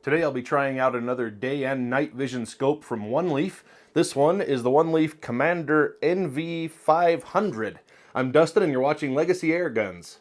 Today I'll be trying out another day and night vision scope from Oneleaf. This one is the Oneleaf Commander NV500. I'm Dustin and you're watching Legacy Air Guns.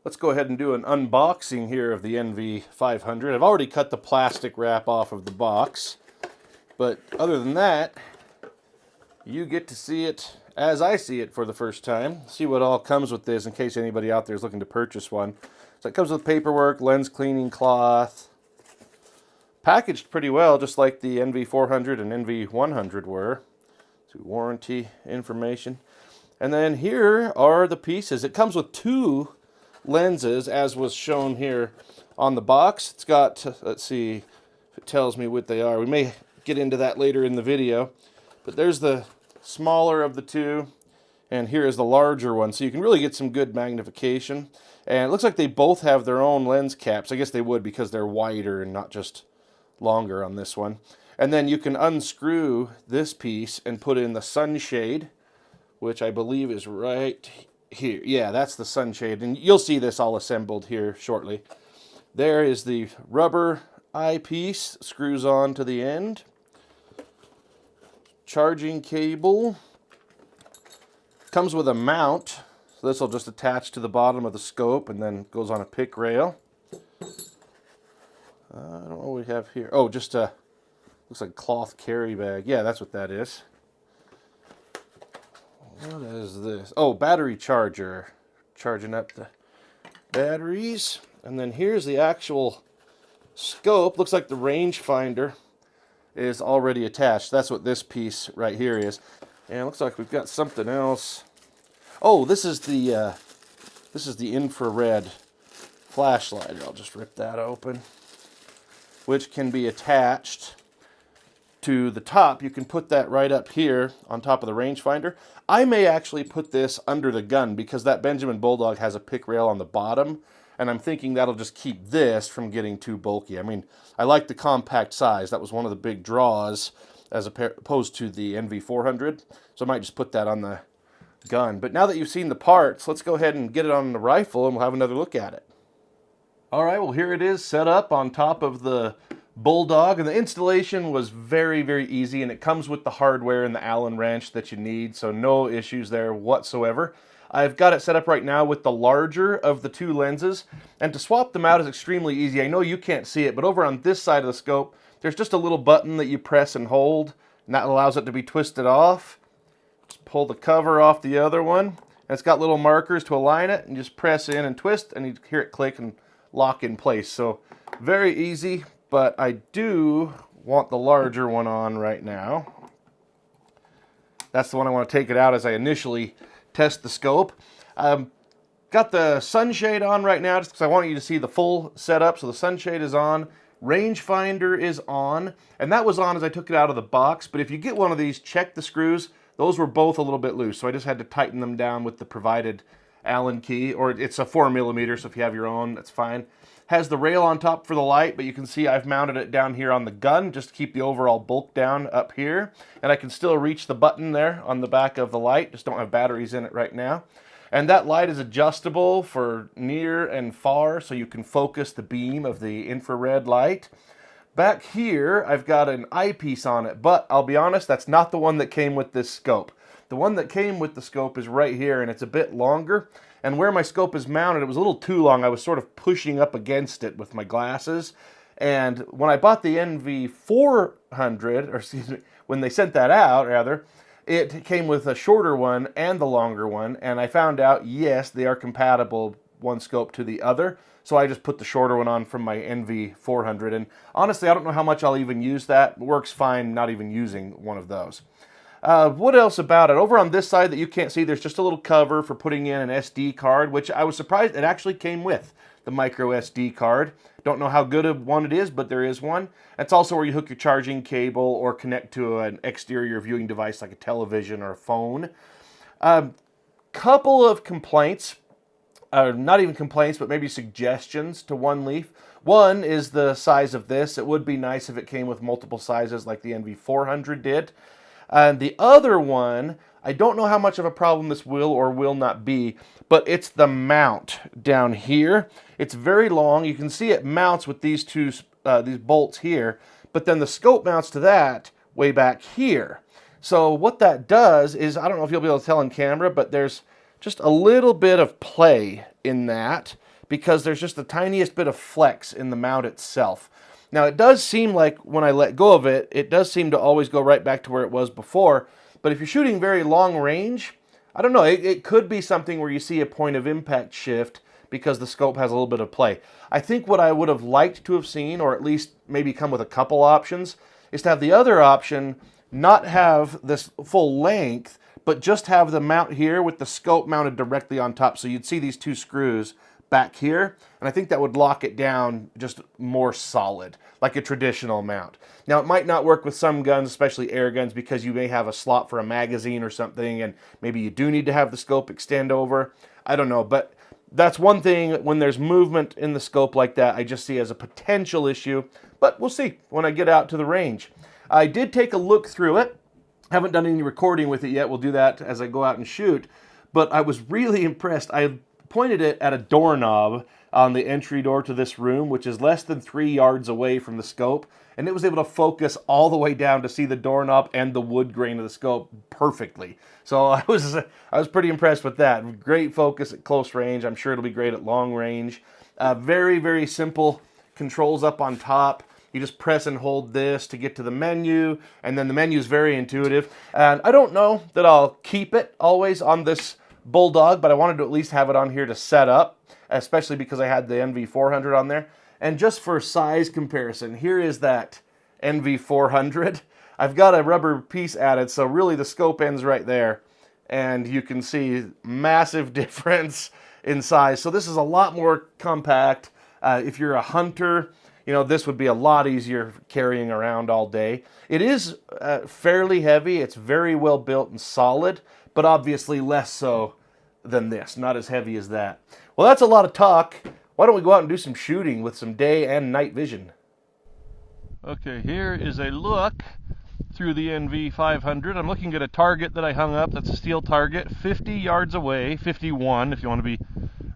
Let's go ahead and do an unboxing here of the NV500. I've already cut the plastic wrap off of the box, but other than that, you get to see it as I see it for the first time. See what all comes with this in case anybody out there is looking to purchase one. So it comes with paperwork, lens cleaning cloth, packaged pretty well, just like the NV400 and NV100 were. So warranty information. And then here are the pieces. It comes with two lenses, as was shown here on the box. It's got, let's see if it tells me what they are. We may get into that later in the video. But there's the smaller of the two, and here is the larger one. So you can really get some good magnification. And it looks like they both have their own lens caps. I guess they would because they're wider and not just longer on this one. And then you can unscrew this piece and put in the sunshade, which I believe is right here. Yeah, that's the sunshade, and you'll see this all assembled here shortly. There is the rubber eyepiece, screws on to the end. Charging cable. Comes with a mount, so this will just attach to the bottom of the scope and then goes on a pick rail. I don't know what we have here. Oh, just a, looks like cloth carry bag. Yeah, that's what that is. What is this? Oh, battery charger. Charging up the batteries. And then here's the actual scope. Looks like the rangefinder is already attached. That's what this piece right here is. And it looks like we've got something else. Oh, this is the infrared flashlight. I'll just rip that open. Which can be attached to the top. You can put that right up here on top of the rangefinder. I may actually put this under the gun because that Benjamin Bulldog has a pick rail on the bottom, and I'm thinking that'll just keep this from getting too bulky. I mean, I like the compact size. That was one of the big draws as opposed to the NV400, so I might just put that on the gun. But now that you've seen the parts, let's go ahead and get it on the rifle and we'll have another look at it. All right, well here it is set up on top of the Bulldog, and the installation was very, very easy, and it comes with the hardware and the Allen wrench that you need, so no issues there whatsoever. I've got it set up right now with the larger of the two lenses, and to swap them out is extremely easy. I know you can't see it, but over on this side of the scope, there's just a little button that you press and hold, and that allows it to be twisted off. Just pull the cover off the other one, and it's got little markers to align it, and just press in and twist, and you hear it click and lock in place. So very easy. But I do want the larger one on right now. That's the one I want to take it out as I initially test the scope. Got the sunshade on right now just because I want you to see the full setup. So the sunshade is on, rangefinder is on, and that was on as I took it out of the box. But if you get one of these, check the screws. Those were both a little bit loose, so I just had to tighten them down with the provided Allen key, or it's a 4mm, so if you have your own, that's fine. Has the rail on top for the light, but you can see I've mounted it down here on the gun just to keep the overall bulk down up here. And I can still reach the button there on the back of the light, just don't have batteries in it right now. And that light is adjustable for near and far, so you can focus the beam of the infrared light. Back here, I've got an eyepiece on it, but I'll be honest, that's not the one that came with this scope. The one that came with the scope is right here, and it's a bit longer. And where my scope is mounted, it was a little too long. I was sort of pushing up against it with my glasses. And when I bought the NV400, or excuse me, when they sent that out, rather, it came with a shorter one and the longer one. And I found out, yes, they are compatible, one scope to the other. So I just put the shorter one on from my NV400. And honestly, I don't know how much I'll even use that. It works fine not even using one of those. What else about it? Over on this side that you can't see, there's just a little cover for putting in an SD card, which I was surprised it actually came with the micro SD card. Don't know how good of one it is, but there is one. It's also where you hook your charging cable or connect to an exterior viewing device like a television or a phone. Couple of complaints, not even complaints, but maybe suggestions to Oneleaf. One is the size of this. It would be nice if it came with multiple sizes like the NV500 did. And the other one, I don't know how much of a problem this will or will not be, but it's the mount down here. It's very long. You can see it mounts with these these bolts here, but then the scope mounts to that way back here. So what that does is, I don't know if you'll be able to tell in camera, but there's just a little bit of play in that, because there's just the tiniest bit of flex in the mount itself. Now, it does seem like when I let go of it, it does seem to always go right back to where it was before. But if you're shooting very long range, I don't know, it could be something where you see a point of impact shift because the scope has a little bit of play. I think what I would have liked to have seen, or at least maybe come with a couple options, is to have the other option not have this full length, but just have the mount here with the scope mounted directly on top. So you'd see these two screws back here, and I think that would lock it down just more solid, like a traditional mount. Now, it might not work with some guns, especially air guns, because you may have a slot for a magazine or something, and maybe you do need to have the scope extend over. I don't know, but that's one thing when there's movement in the scope like that, I just see as a potential issue, but we'll see when I get out to the range. I did take a look through it. Haven't done any recording with it yet. We'll do that as I go out and shoot, but I was really impressed. I pointed it at a doorknob on the entry door to this room, which is less than 3 yards away from the scope, and it was able to focus all the way down to see the doorknob and the wood grain of the scope perfectly. So I was pretty impressed with that. Great focus at close range. I'm sure it'll be great at long range. Very, very simple controls up on top. You just press and hold this to get to the menu, and then the menu is very intuitive. And I don't know that I'll keep it always on this Bulldog, but I wanted to at least have it on here to set up, especially because I had the NV400 on there. And just for size comparison, here is that NV400. I've got a rubber piece added, so really the scope ends right there, and you can see massive difference in size. So this is a lot more compact. If you're a hunter, you know, this would be a lot easier carrying around all day. It is fairly heavy. It's very well built and solid, but obviously less so than this. Not as heavy as that. Well, that's a lot of talk. Why don't we go out and do some shooting with some day and night vision? Okay, here is a look through the NV500. I'm looking at a target that I hung up. That's a steel target, 50 yards away, 51 if you want to be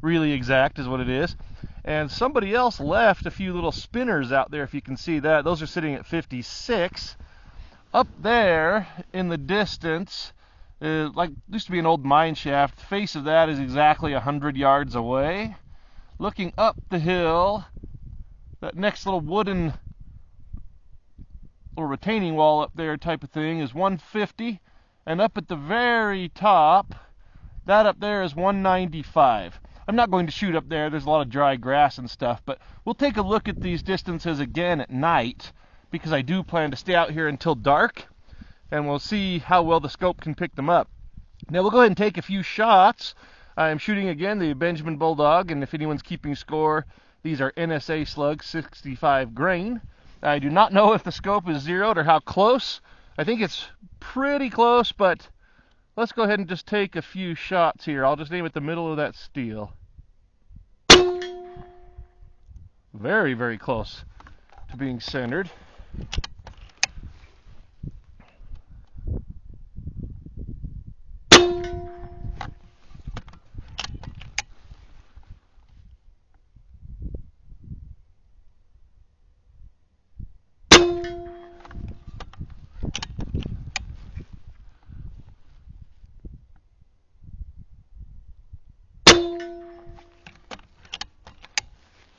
really exact is what it is. And somebody else left a few little spinners out there, if you can see that. Those are sitting at 56. Up there in the distance, like used to be an old mine shaft. The face of that is exactly 100 yards away. Looking up the hill, that next little wooden or retaining wall up there type of thing is 150, and up at the very top, that up there is 195. I'm not going to shoot up there. There's a lot of dry grass and stuff, but we'll take a look at these distances again at night, because I do plan to stay out here until dark, and we'll see how well the scope can pick them up. Now we'll go ahead and take a few shots. I'm shooting again the Benjamin Bulldog, and if anyone's keeping score, these are NSA slugs, 65 grain. I do not know if the scope is zeroed or how close. I think it's pretty close, but let's go ahead and just take a few shots here. I'll just aim at the middle of that steel. Very, very close to being centered.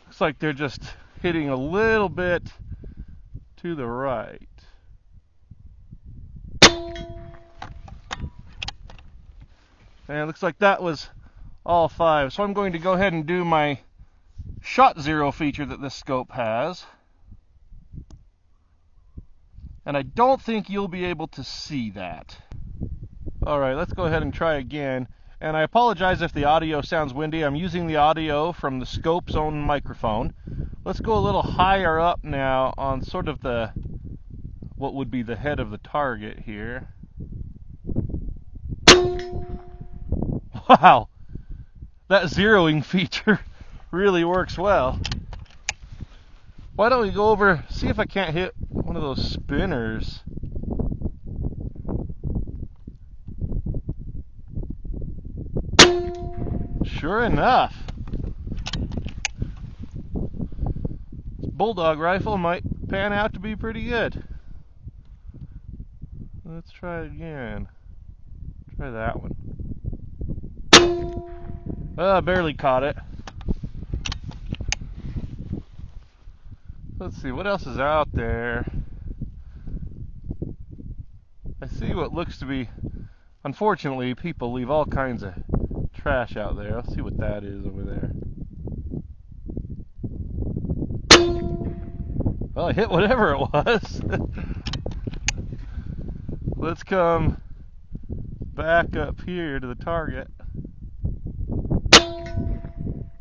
Looks like they're just hitting a little bit to the right. And it looks like that was all 5. So I'm going to go ahead and do my shot zero feature that this scope has. And I don't think you'll be able to see that. Alright, let's go ahead and try again. And I apologize if the audio sounds windy. I'm using the audio from the scope's own microphone. Let's go a little higher up now on sort of the, what would be the head of the target here. Wow, that zeroing feature really works well. Why don't we go over, see if I can't hit one of those spinners. Sure enough. This bulldog rifle might pan out to be pretty good. Let's try it again. Try that one. Barely caught it. Let's see, what else is out there? I see what looks to be, unfortunately, people leave all kinds of trash out there. Let's see what that is over there. Well, I hit whatever it was. Let's come back up here to the target.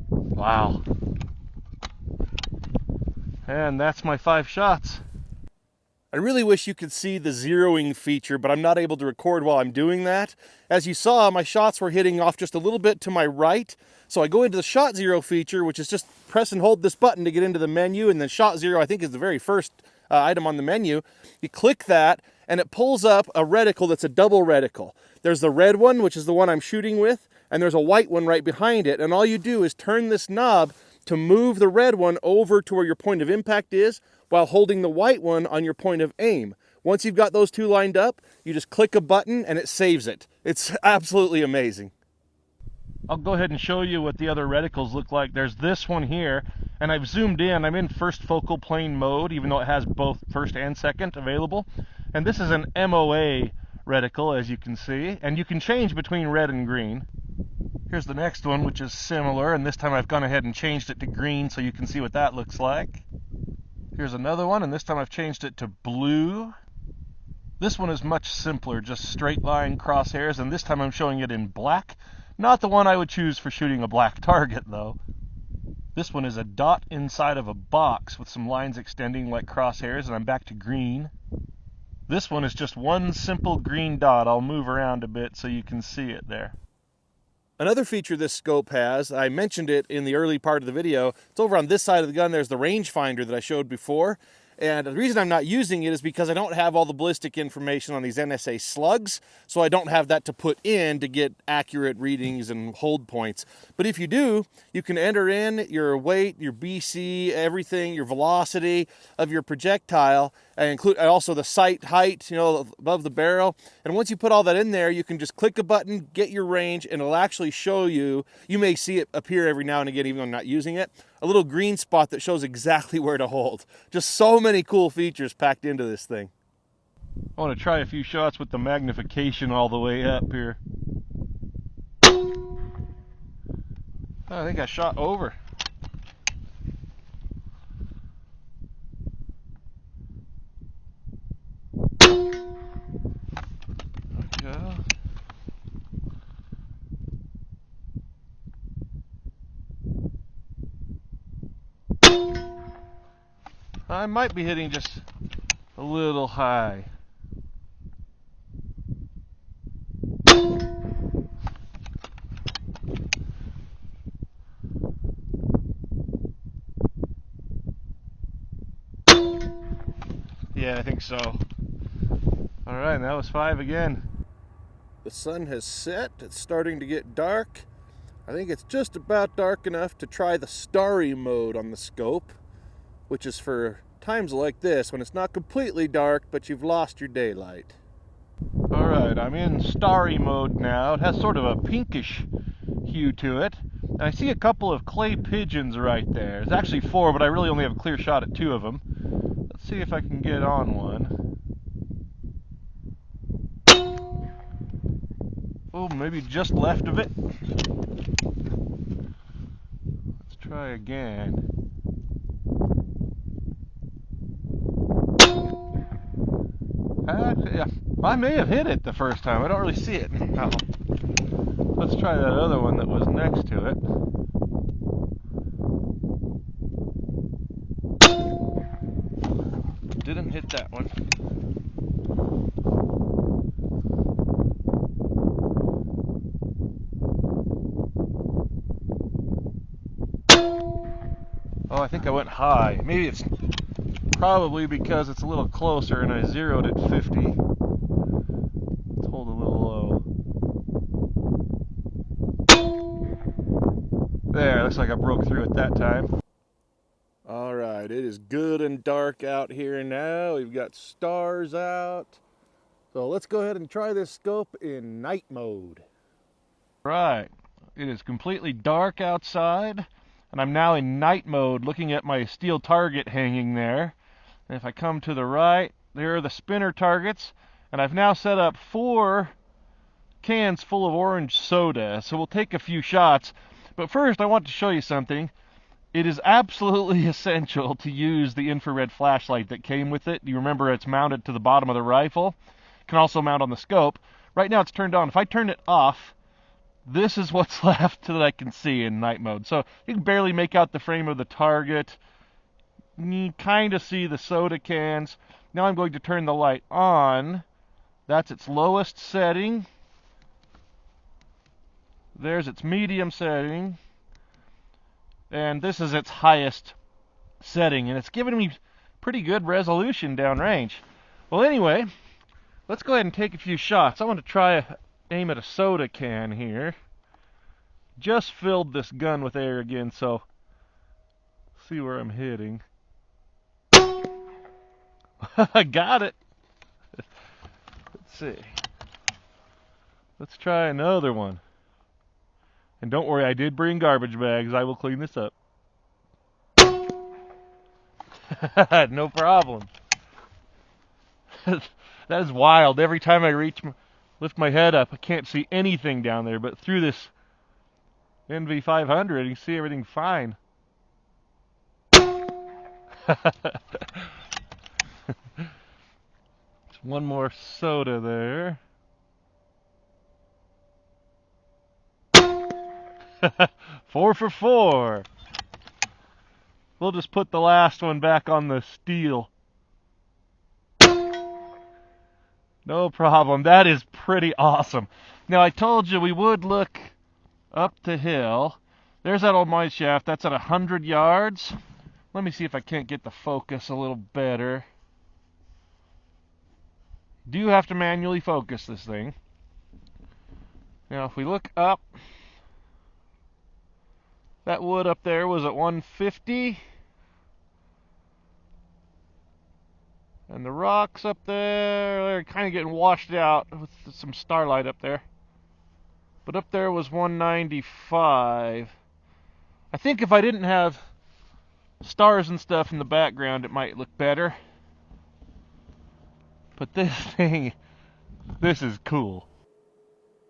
Wow. And that's my 5 shots. I really wish you could see the zeroing feature, but I'm not able to record while I'm doing that. As you saw, my shots were hitting off just a little bit to my right. So I go into the shot zero feature, which is just press and hold this button to get into the menu, and then shot zero, I think, is the very first item on the menu. You click that, and it pulls up a reticle that's a double reticle. There's the red one, which is the one I'm shooting with, and there's a white one right behind it. And all you do is turn this knob to move the red one over to where your point of impact is, while holding the white one on your point of aim. Once you've got those two lined up, you just click a button and it saves it. It's absolutely amazing. I'll go ahead and show you what the other reticles look like. There's this one here, and I've zoomed in. I'm in first focal plane mode, even though it has both first and second available. And this is an MOA reticle, as you can see, and you can change between red and green. Here's the next one, which is similar, and this time I've gone ahead and changed it to green so you can see what that looks like. Here's another one, and this time I've changed it to blue. This one is much simpler, just straight line crosshairs, and this time I'm showing it in black. Not the one I would choose for shooting a black target, though. This one is a dot inside of a box with some lines extending like crosshairs, and I'm back to green. This one is just one simple green dot. I'll move around a bit so you can see it there. Another feature this scope has, I mentioned it in the early part of the video, it's over on this side of the gun. There's the rangefinder that I showed before. And the reason I'm not using it is because I don't have all the ballistic information on these NSA slugs, so I don't have that to put in to get accurate readings and hold points. But if you do, you can enter in your weight, your BC, everything, your velocity of your projectile, and include also the sight height, above the barrel. And once you put all that in there, you can just click a button, get your range, and it'll actually show you. You may see it appear every now and again, even though I'm not using it. A little green spot that shows exactly where to hold. Just so many cool features packed into this thing. I want to try a few shots with the magnification all the way up here. I think I shot over. There we go. I might be hitting just a little high. Yeah, I think so. All right, that was 5 again. The sun has set. It's starting to get dark. I think it's just about dark enough to try the starry mode on the scope, which is for times like this when it's not completely dark, but you've lost your daylight. All right, I'm in starry mode now. It has sort of a pinkish hue to it. And I see a couple of clay pigeons right there. There's actually 4, but I really only have a clear shot at 2 of them. Let's see if I can get on one. Oh, maybe just left of it. Let's try again. Yeah, I may have hit it the first time. I don't really see it now. Let's try that other one that was next to it. Didn't hit that one. Oh, I think I went high. Maybe it's Probably because it's a little closer and I zeroed at 50. Let's hold a little low. There, looks like I broke through at that time. Alright, it is good and dark out here now. We've got stars out. So let's go ahead and try this scope in night mode. Right, it is completely dark outside, and I'm now in night mode looking at my steel target hanging there. And if I come to the right, there are the spinner targets, and I've now set up 4 cans full of orange soda. So we'll take a few shots, but first I want to show you something. It is absolutely essential to use the infrared flashlight that came with it. You remember it's mounted to the bottom of the rifle. It can also mount on the scope. Right now it's turned on. If I turn it off, this is what's left that I can see in night mode. So you can barely make out the frame of the target. You kind of see the soda cans. Now I'm going to turn the light on. That's its lowest setting. There's its medium setting. And this is its highest setting. And it's giving me pretty good resolution downrange. Well, anyway, let's go ahead and take a few shots. I want to try aim at a soda can here. Just filled this gun with air again, so see where I'm hitting. I got it. Let's see. Let's try another one. And don't worry, I did bring garbage bags. I will clean this up. No problem. That is wild. Every time I lift my head up, I can't see anything down there. But through this NV500, you can see everything fine. One more soda there. 4 for 4. We'll just put the last one back on the steel. No problem. That is pretty awesome. Now, I told you we would look up the hill. There's that old mine shaft. That's at 100 yards. Let me see if I can't get the focus a little better. Do have to manually focus this thing. Now, if we look up, that wood up there was at 150. And the rocks up there, they're kind of getting washed out with some starlight up there. But up there was 195. I think if I didn't have stars and stuff in the background, it might look better. But this thing, this is cool.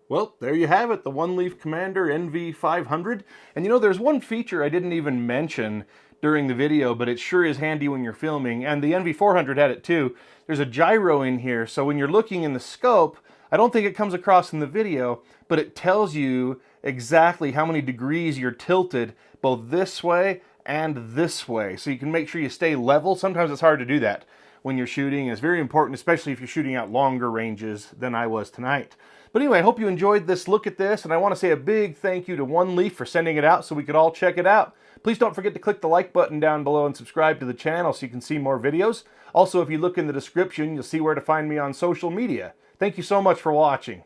Well, there you have it, the Oneleaf Commander NV500. And you know, there's one feature I didn't even mention during the video, but it sure is handy when you're filming, and the NV400 had it too. There's a gyro in here, so when you're looking in the scope, I don't think it comes across in the video, but it tells you exactly how many degrees you're tilted, both this way and this way, so you can make sure you stay level. Sometimes it's hard to do that when you're shooting. It's very important, especially if you're shooting out longer ranges than I was tonight. But anyway, I hope you enjoyed this look at this, and I want to say a big thank you to Oneleaf for sending it out so we could all check it out. Please don't forget to click the like button down below and subscribe to the channel so you can see more videos. Also, if you look in the description, you'll see where to find me on social media. Thank you so much for watching.